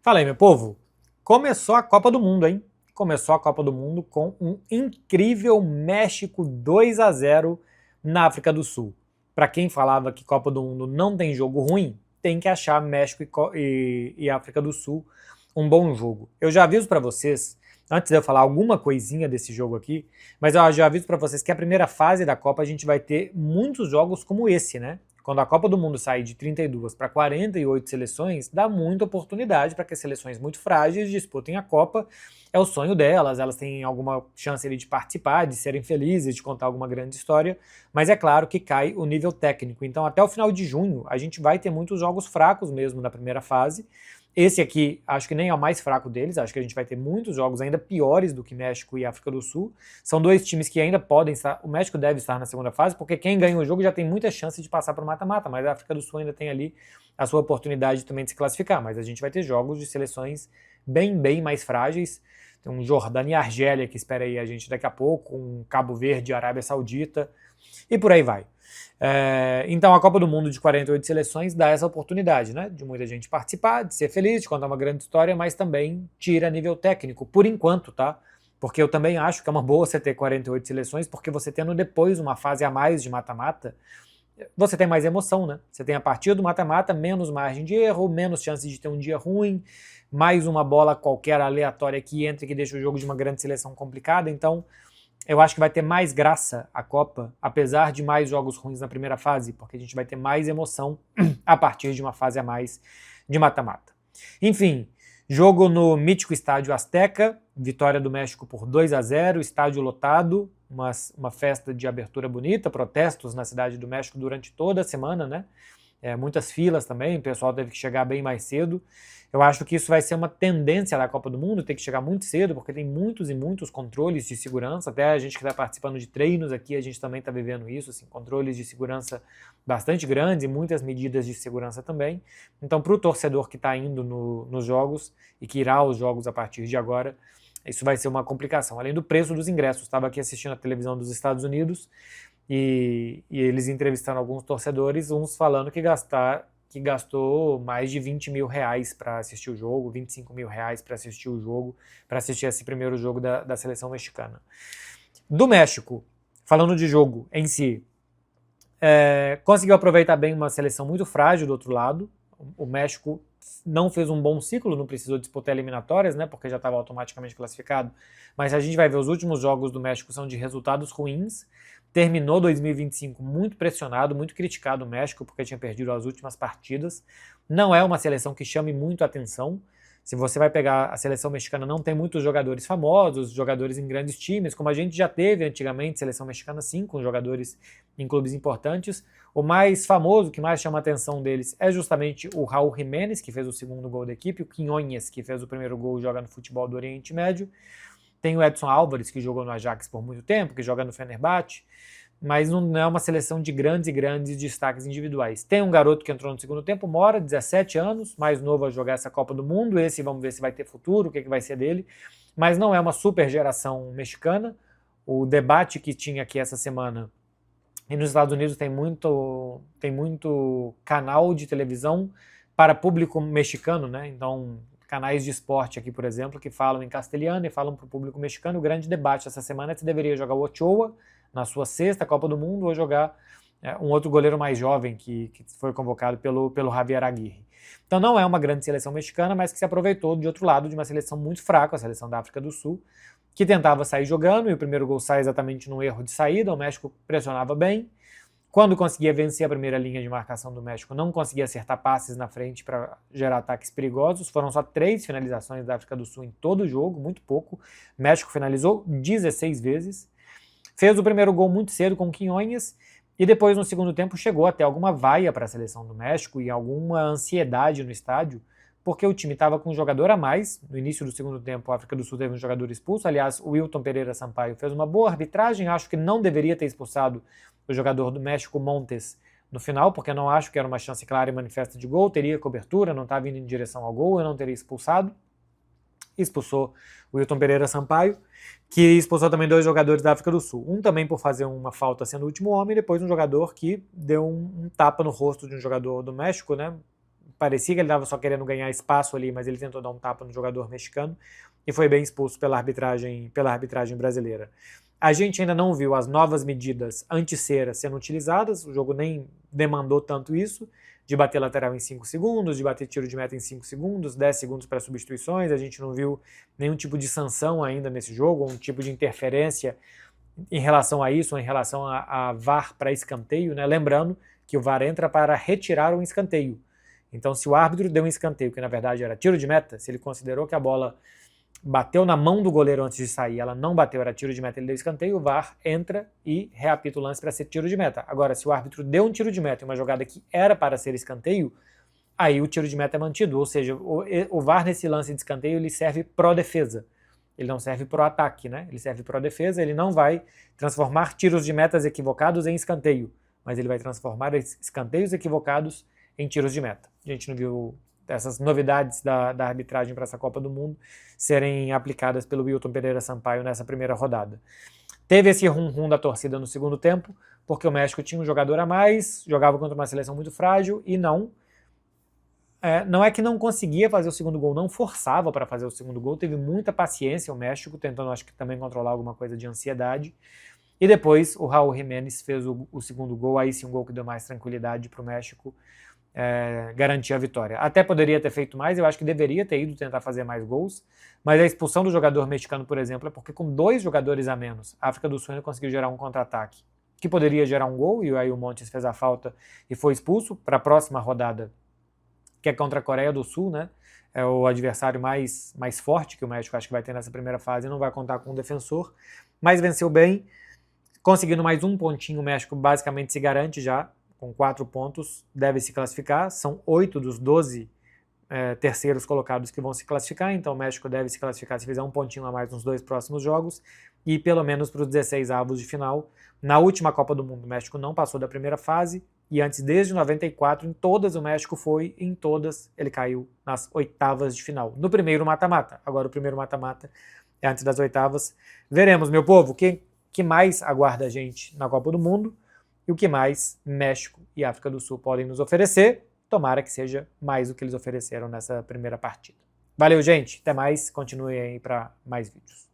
Fala aí, meu povo. Começou a Copa do Mundo, hein? Começou a Copa do Mundo com um incrível México 2-0 na África do Sul. Para quem falava que Copa do Mundo não tem jogo ruim, tem que achar México e África do Sul um bom jogo. Eu já aviso para vocês, antes de eu falar alguma coisinha desse jogo aqui, mas eu já aviso para vocês que a primeira fase da Copa a gente vai ter muitos jogos como esse, né? Quando a Copa do Mundo sair de 32 para 48 seleções, dá muita oportunidade para que as seleções muito frágeis disputem a Copa. É o sonho delas, elas têm alguma chance de participar, de serem felizes, de contar alguma grande história, mas é claro que cai o nível técnico. Então, até o final de junho, a gente vai ter muitos jogos fracos mesmo na primeira fase. Esse aqui, acho que nem é o mais fraco deles, acho que a gente vai ter muitos jogos ainda piores do que México e África do Sul. São dois times que ainda podem estar, o México deve estar na segunda fase, porque quem ganha o jogo já tem muita chance de passar para o mata-mata, mas a África do Sul ainda tem ali a sua oportunidade também de se classificar, mas a gente vai ter jogos de seleções bem mais frágeis. Tem um Jordânia e Argélia que espera aí a gente daqui a pouco, um Cabo Verde e Arábia Saudita, e por aí vai. Então a Copa do Mundo de 48 seleções dá essa oportunidade, né, de muita gente participar, de ser feliz, de contar uma grande história, mas também tira nível técnico, por enquanto, tá? Porque eu também acho que é uma boa você ter 48 seleções, porque você tendo depois uma fase a mais de mata-mata, você tem mais emoção, né? Você tem a partir do mata-mata menos margem de erro, menos chances de ter um dia ruim, mais uma bola qualquer aleatória que entra e que deixa o jogo de uma grande seleção complicada, então eu acho que vai ter mais graça a Copa, apesar de mais jogos ruins na primeira fase, porque a gente vai ter mais emoção a partir de uma fase a mais de mata-mata. Enfim, jogo no mítico estádio Azteca, vitória do México por 2-0, estádio lotado, uma festa de abertura bonita, protestos na cidade do México durante toda a semana, né? Muitas filas também, o pessoal teve que chegar bem mais cedo. Eu acho que isso vai ser uma tendência da Copa do Mundo, ter que chegar muito cedo, porque tem muitos e muitos controles de segurança. Até a gente que está participando de treinos aqui, a gente também está vivendo isso, assim, controles de segurança bastante grandes e muitas medidas de segurança também. Então, para o torcedor que está indo nos jogos e que irá aos jogos a partir de agora, isso vai ser uma complicação. Além do preço dos ingressos, estava aqui assistindo a televisão dos Estados Unidos e eles entrevistando alguns torcedores, uns falando que gastou mais de 20 mil reais para assistir o jogo, 25 mil reais para assistir o jogo, para assistir esse primeiro jogo da seleção mexicana. Do México, falando de jogo em si, conseguiu aproveitar bem uma seleção muito frágil do outro lado. O México não fez um bom ciclo, não precisou disputar eliminatórias, né, porque já estava automaticamente classificado, mas a gente vai ver os últimos jogos do México são de resultados ruins. Terminou 2025 muito pressionado, muito criticado o México, porque tinha perdido as últimas partidas. Não é uma seleção que chame muito a atenção. Se você vai pegar a seleção mexicana, não tem muitos jogadores famosos, jogadores em grandes times, como a gente já teve antigamente, seleção mexicana sim, com jogadores em clubes importantes. O mais famoso, que mais chama a atenção deles, é justamente o Raul Jiménez, que fez o segundo gol da equipe, o Quiñones, que fez o primeiro gol e joga no futebol do Oriente Médio. Tem o Edson Álvares, que jogou no Ajax por muito tempo, que joga no Fenerbahçe, mas não é uma seleção de grandes e grandes destaques individuais. Tem um garoto que entrou no segundo tempo, Mora, 17 anos, mais novo a jogar essa Copa do Mundo, esse vamos ver se vai ter futuro, o que vai ser dele, mas não é uma super geração mexicana. O debate que tinha aqui essa semana, e nos Estados Unidos tem muito canal de televisão para público mexicano, né? Então, canais de esporte aqui, por exemplo, que falam em castelhano e falam para o público mexicano. O grande debate essa semana é se deveria jogar o Ochoa na sua sexta Copa do Mundo ou jogar um outro goleiro mais jovem que foi convocado pelo Javier Aguirre. Então não é uma grande seleção mexicana, mas que se aproveitou de outro lado de uma seleção muito fraca, a seleção da África do Sul, que tentava sair jogando e o primeiro gol sai exatamente num erro de saída. O México pressionava bem. Quando conseguia vencer a primeira linha de marcação do México, não conseguia acertar passes na frente para gerar ataques perigosos. Foram só 3 finalizações da África do Sul em todo o jogo, muito pouco. O México finalizou 16 vezes. Fez o primeiro gol muito cedo com Quiñones e depois, no segundo tempo, chegou até alguma vaia para a seleção do México e alguma ansiedade no estádio, porque o time estava com um jogador a mais. No início do segundo tempo, a África do Sul teve um jogador expulso. Aliás, o Wilton Pereira Sampaio fez uma boa arbitragem. Acho que não deveria ter expulsado o jogador do México, Montes, no final, porque eu não acho que era uma chance clara e manifesta de gol. Teria cobertura, não estava indo em direção ao gol, eu não teria expulsado. Expulsou o Wilton Pereira Sampaio, que expulsou também 2 jogadores da África do Sul. Um também por fazer uma falta sendo o último homem, e depois um jogador que deu um tapa no rosto de um jogador do México, né? parecia que ele estava só querendo ganhar espaço ali, mas ele tentou dar um tapa no jogador mexicano e foi bem expulso pela arbitragem brasileira. A gente ainda não viu as novas medidas anti-cera sendo utilizadas, o jogo nem demandou tanto isso, de bater lateral em 5 segundos, de bater tiro de meta em 5 segundos, 10 segundos para substituições, a gente não viu nenhum tipo de sanção ainda nesse jogo, um tipo de interferência em relação a isso, ou em relação a VAR para escanteio, né? Lembrando que o VAR entra para retirar um escanteio. Então, se o árbitro deu um escanteio, que na verdade era tiro de meta, se ele considerou que a bola bateu na mão do goleiro antes de sair, ela não bateu, era tiro de meta, ele deu escanteio, o VAR entra e reapita o lance para ser tiro de meta. Agora, se o árbitro deu um tiro de meta em uma jogada que era para ser escanteio, aí o tiro de meta é mantido, ou seja, o VAR nesse lance de escanteio ele serve pró-defesa. Ele não serve pro ataque, né? Ele serve pro defesa, ele não vai transformar tiros de metas equivocados em escanteio, mas ele vai transformar escanteios equivocados em tiros de meta. A gente não viu essas novidades da arbitragem para essa Copa do Mundo serem aplicadas pelo Wilton Pereira Sampaio nessa primeira rodada. Teve esse rum-rum da torcida no segundo tempo, porque o México tinha um jogador a mais, jogava contra uma seleção muito frágil e não é que não conseguia fazer o segundo gol, não forçava para fazer o segundo gol, teve muita paciência o México, tentando acho que também controlar alguma coisa de ansiedade. E depois o Raul Jiménez fez o segundo gol, aí sim um gol que deu mais tranquilidade para o México garantir a vitória. Até poderia ter feito mais, eu acho que deveria ter ido tentar fazer mais gols, mas a expulsão do jogador mexicano, por exemplo, é porque com 2 jogadores a menos, a África do Sul ainda conseguiu gerar um contra-ataque, que poderia gerar um gol, e aí o Montes fez a falta e foi expulso para a próxima rodada, que é contra a Coreia do Sul, né? É o adversário mais forte que o México acho que vai ter nessa primeira fase, não vai contar com um defensor, mas venceu bem, conseguindo mais um pontinho, o México basicamente se garante já, com 4 pontos, deve se classificar, são 8 dos 12 terceiros colocados que vão se classificar, então o México deve se classificar se fizer um pontinho a mais nos 2 próximos jogos, e pelo menos para os 16 avos de final. Na última Copa do Mundo, o México não passou da primeira fase, e antes, desde 94, em todas o México foi, em todas ele caiu nas oitavas de final. No primeiro mata-mata. Agora o primeiro mata-mata é antes das oitavas. Veremos, meu povo, o que mais aguarda a gente na Copa do Mundo e o que mais México e África do Sul podem nos oferecer. Tomara que seja mais do que eles ofereceram nessa primeira partida. Valeu, gente. Até mais. Continuem aí para mais vídeos.